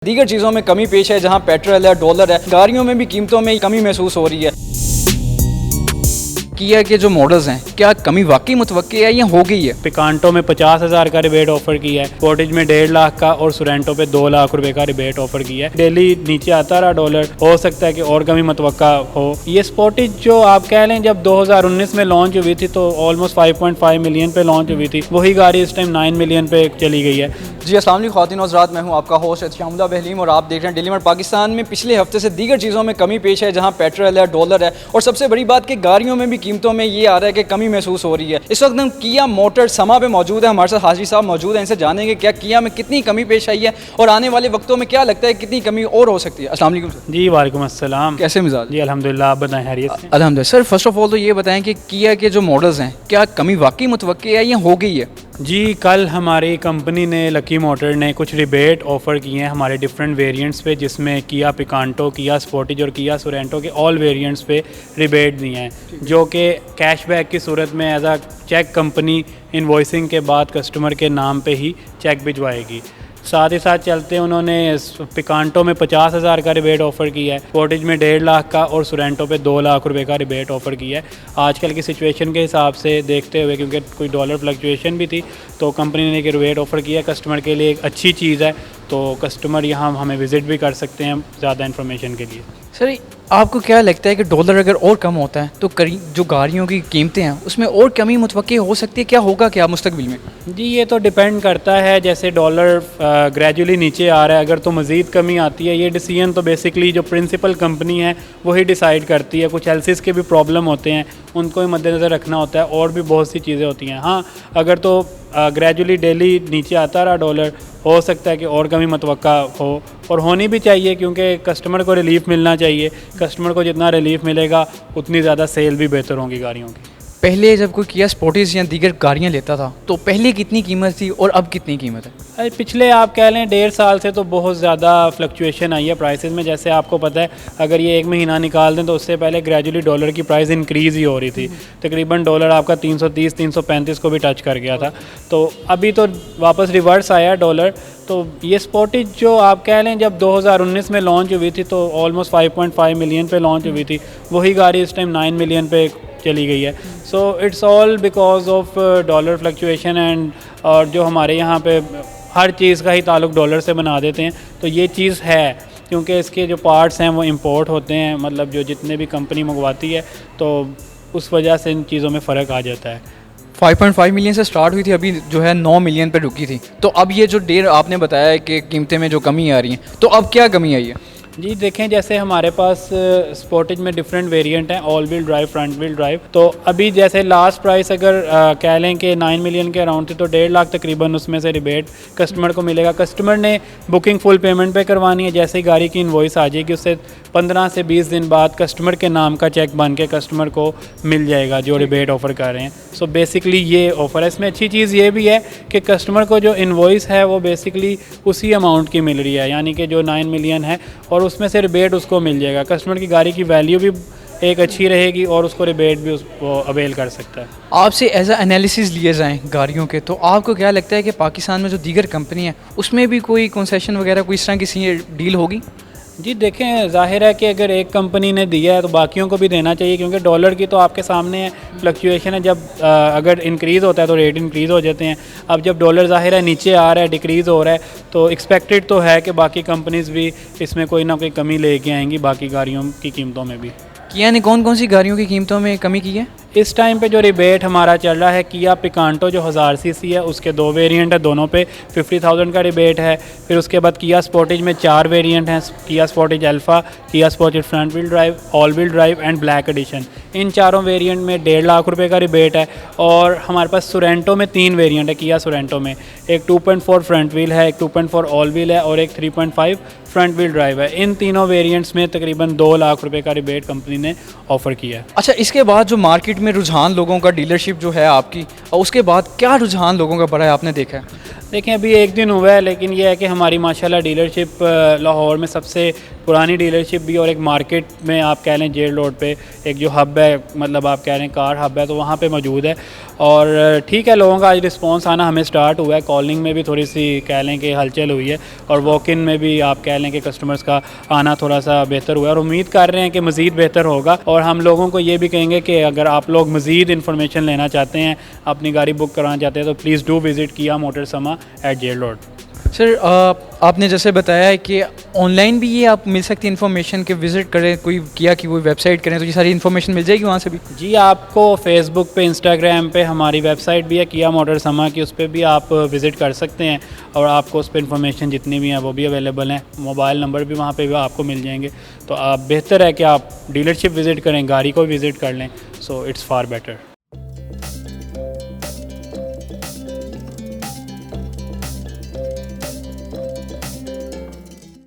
दीगर चीज़ों में कमी पेश है, जहां पेट्रोल है, डॉलर है, गाड़ियों में भी कीमतों में कमी महसूस हो रही है। किया के जो मॉडल्स हैं, क्या कमी वाकई मुतवक्की है या हो गई है? पिकांटो में 50,000 का रिबेट ऑफर किया है, स्पोर्टेज में 1.5 लाख का और सोरेंटो पे 2 लाख रुपए का रिबेट ऑफर किया है। डेली नीचे आता रहा डॉलर, हो सकता है कि और कमी मुतवक्का हो। ये स्पोर्टेज जो आप कह लें जब 2019 में लॉन्च हुई थी तो ऑलमोस्ट 5.5 मिलियन पे लॉन्च हुई थी, वही गाड़ी इस टाइम 9 मिलियन पे चली गई है। जी अस्सलाम वालेकुम ख़वातीन और हज़रात, मैं हूं आपका होस्ट शामुला बहलीम और आप देख रहे हैं डेली मार्ट पाकिस्तान में पिछले हफ्ते से दीगर चीज़ों में कमी पेश है, जहां पेट्रोल है, डॉलर है और सबसे बड़ी बात कि गाड़ियों में भी कीमतों में ये आ रहा है कि कमी महसूस हो रही है। इस वक्त हम किया मोटर्स समा पे मौजूद है, हमारे साथ हाजी साहब मौजूद हैं, इनसे जानेंगे क्या किया में कितनी कमी पेश आई है और आने वाले वक्तों में क्या लगता है कितनी कमी और हो सकती है। अस्सलाम वालेकुम सर। जी वालेकुम अस्सलाम। कैसे मिजाज? जी अल्हम्दुलिल्लाह, आप बताएं खैरियत से? अल्हम्दुलिल्लाह। सर फर्स्ट ऑफ ऑल तो ये बताएं कि किया के जो मॉडल्स हैं, क्या कमी वाकई मुतवक्की है या हो गई है? जी कल हमारी कंपनी ने लकी मोटर ने कुछ रिबेट ऑफ़र किए हैं हमारे डिफरेंट वेरिएंट्स पे, जिसमें किया पिकांटो, किया स्पोर्टेज और किया सोरेंटो के ऑल वेरिएंट्स पे रिबेट दिए हैं, जो कि कैशबैक की सूरत में एज आ चेक कंपनी इनवॉइसिंग के बाद कस्टमर के नाम पे ही चेक भिजवाएगी। साथ ही साथ चलते उन्होंने पिकांटो में 50,000 का रिबेट ऑफ़र किया है, स्पोर्टेज में 1.5 लाख का और सोरेंटो पे 2 लाख रुपए का रिबेट ऑफ़र किया है। आजकल की सिचुएशन के हिसाब से देखते हुए, क्योंकि कोई डॉलर फ्लक्चुएशन भी थी, तो कंपनी ने एक रिबेट ऑफ़र किया कस्टमर के लिए। एक अच्छी चीज़ है, तो कस्टमर यहाँ हमें विज़िट भी कर सकते हैं ज़्यादा इन्फॉर्मेशन के लिए। सर आपको क्या लगता है कि डॉलर अगर और कम होता है तो जो गाड़ियों की कीमतें हैं उसमें और कमी मुतवक्की हो सकती है? क्या होगा क्या मुस्तकबिल में? जी ये तो डिपेंड करता है, जैसे डॉलर ग्रेजुअली नीचे आ रहा है, अगर तो मज़ीद कमी आती है, ये डिसीजन तो बेसिकली जो प्रिंसिपल कंपनी है वही डिसाइड करती है। कुछ एलसीज के भी प्रॉब्लम होते हैं, उनको ही मद्देनज़र रखना होता है, और भी बहुत सी चीज़ें होती हैं। हाँ, अगर तो ग्रेजुअली डेली नीचे आता रहा डॉलर, हो सकता है कि और कमी मुतवक्का हो, और होनी भी चाहिए, क्योंकि कस्टमर को रिलीफ मिलना चाहिए। कस्टमर को जितना रिलीफ मिलेगा उतनी ज़्यादा सेल भी बेहतर होंगी गाड़ियों की। पहले जब कोई किया स्पोर्टेज या दीगर गाड़ियाँ लेता था तो पहले कितनी कीमत थी और अब कितनी कीमत है? पिछले आप कह लें 1.5 साल से तो बहुत ज़्यादा फ्लक्चुएशन आई है प्राइसेस में। जैसे आपको पता है, अगर ये 1 महीना निकाल दें तो उससे पहले ग्रेजुअली डॉलर की प्राइस इंक्रीज़ ही हो रही थी। तकरीबन डॉलर आपका 330-335 को भी टच कर गया था, तो अभी तो वापस रिवर्स आया डॉलर। तो ये स्पोर्टेज जो आप कह लें जब 2019 में लॉन्च हुई थी तो ऑलमोस्ट 5.5 मिलियन पे लॉन्च हुई थी, वही गाड़ी इस टाइम 9 मिलियन पे चली गई है। So it's all because of dollar fluctuation and, और जो हमारे यहाँ पे हर चीज़ का ही ताल्लुक डॉलर से बना देते हैं, तो ये चीज़ है, क्योंकि इसके जो पार्ट्स हैं वो इंपोर्ट होते हैं, मतलब जो जितने भी कंपनी मंगवाती है, तो उस वजह से इन चीज़ों में फ़र्क आ जाता है। 5.5 मिलियन से स्टार्ट हुई थी, अभी जो है 9 मिलियन पे रुकी थी, तो अब ये जो डेढ़ आपने बताया है कि कीमतें में जो कमी आ रही है, तो अब क्या कमी आई है? जी देखें, जैसे हमारे पास स्पोर्टेज में डिफरेंट वेरिएंट हैं, all wheel drive, front wheel drive. तो अभी जैसे लास्ट प्राइस अगर कह लें कि 9 मिलियन के अराउंड थी, तो 1.5 लाख तकरीबन उसमें से रिबेट कस्टमर को मिलेगा। कस्टमर ने बुकिंग फुल पेमेंट पे करवानी है, जैसे ही गाड़ी की इनवॉइस आ जाएगी उससे 15 से 20 दिन बाद कस्टमर के नाम का चेक बन के कस्टमर को मिल जाएगा जो रिबेट ऑफ़र कर रहे हैं। सो बेसिकली ये ऑफ़र है। इसमें अच्छी चीज़ ये भी है कि कस्टमर को जो इनवॉइस है वो बेसिकली उसी अमाउंट की मिल रही है, यानी कि जो 9 मिलियन है, और उसमें से रिबेट उसको मिल जाएगा। कस्टमर की गाड़ी की वैल्यू भी एक अच्छी रहेगी और उसको रिबेट भी उसको अवेल कर सकता है। आपसे एज अ एनालिसिस लिए जाएं गाड़ियों के, तो आपको क्या लगता है कि पाकिस्तान में जो दीगर कंपनी है उसमें भी कोई कंसेशन वगैरह कोई इस तरह की डील होगी? जी देखें, जाहिर है कि अगर एक कंपनी ने दिया है तो बाकियों को भी देना चाहिए, क्योंकि डॉलर की तो आपके सामने है फ्लक्चुएशन है। जब अगर इंक्रीज़ होता है तो रेट इंक्रीज़ हो जाते हैं। अब जब डॉलर जाहिर है नीचे आ रहा है, डिक्रीज़ हो रहा है, तो एक्सपेक्टेड तो है कि बाकी कंपनीज़ भी इसमें कोई ना कोई कमी लेके आएंगी बाकी गाड़ियों की कीमतों में भी। किया ने कौन कौन सी गाड़ियों की कीमतों में कमी की है? इस टाइम पे जो रिबेट हमारा चल रहा है, किया पिकांटो जो 1000 सीसी है उसके 2 वेरिएंट है, दोनों पे 50,000 का रिबेट है। फिर उसके बाद किया स्पोर्टेज में 4 वेरिएंट हैं, Kia Sportage Alpha, Kia Sportage front wheel drive, all wheel drive and black edition. इन चारों वेरिएंट में 1.5 लाख रुपए का रिबेट है। और हमारे पास सोरेंटो में 3 वेरिएंट है। किया सोरेंटो में एक 2.4 फ्रंट व्हील है, एक 2.4 ऑल व्हील है और एक 3.5 फ्रंट व्हील ड्राइव है। इन तीनों वेरिएंट्स में तकरीबन 2 लाख रुपए का रिबेट कंपनी ने ऑफ़र किया है। अच्छा, इसके बाद जो मार्केट में रुझान लोगों का, डीलरशिप जो है आपकी, और उसके बाद क्या रुझान लोगों का बढ़ा है आपने देखा है? देखें अभी एक दिन हुआ है, लेकिन ये है कि हमारी माशाल्लाह डीलरशिप लाहौर में सबसे पुरानी डीलरशिप भी, और एक मार्केट में आप कह लें जेल रोड पे एक जो हब है, मतलब आप कह रहे हैं कार हब है, तो वहाँ पे मौजूद है। और ठीक है, लोगों का आज रिस्पांस आना हमें स्टार्ट हुआ है। कॉलिंग में भी थोड़ी सी कह लें कि हलचल हुई है, और वॉक इन में भी आप कह लें कि कस्टमर्स का आना थोड़ा सा बेहतर हुआ है, और उम्मीद कर रहे हैं कि मज़ीद बेहतर होगा। और हम लोगों को ये भी कहेंगे कि अगर आप लोग मज़ीद इन्फॉर्मेशन लेना चाहते हैं, अपनी गाड़ी बुक कराना चाहते हैं, तो प्लीज़ डू विज़िट किया मोटर समा एट जेल रोड। सर आपने जैसे बताया है कि ऑनलाइन भी ये आप मिल सकती है इन्फॉर्मेशन के विज़िट करें कोई किया की कोई वेबसाइट करें तो ये सारी इन्फॉर्मेशन मिल जाएगी वहाँ से भी? जी, आपको फेसबुक पे, इंस्टाग्राम पे हमारी वेबसाइट भी है किया मोटर समा की, उस पर भी आप विज़िट कर सकते हैं, और आपको उस पर इन्फॉर्मेशन जितनी भी है वो भी अवेलेबल है। मोबाइल नंबर भी वहाँ पे भी आपको मिल जाएंगे। तो आप बेहतर है कि आप डीलरशिप विज़िट करें, गाड़ी को विज़िट कर लें। So it's far better.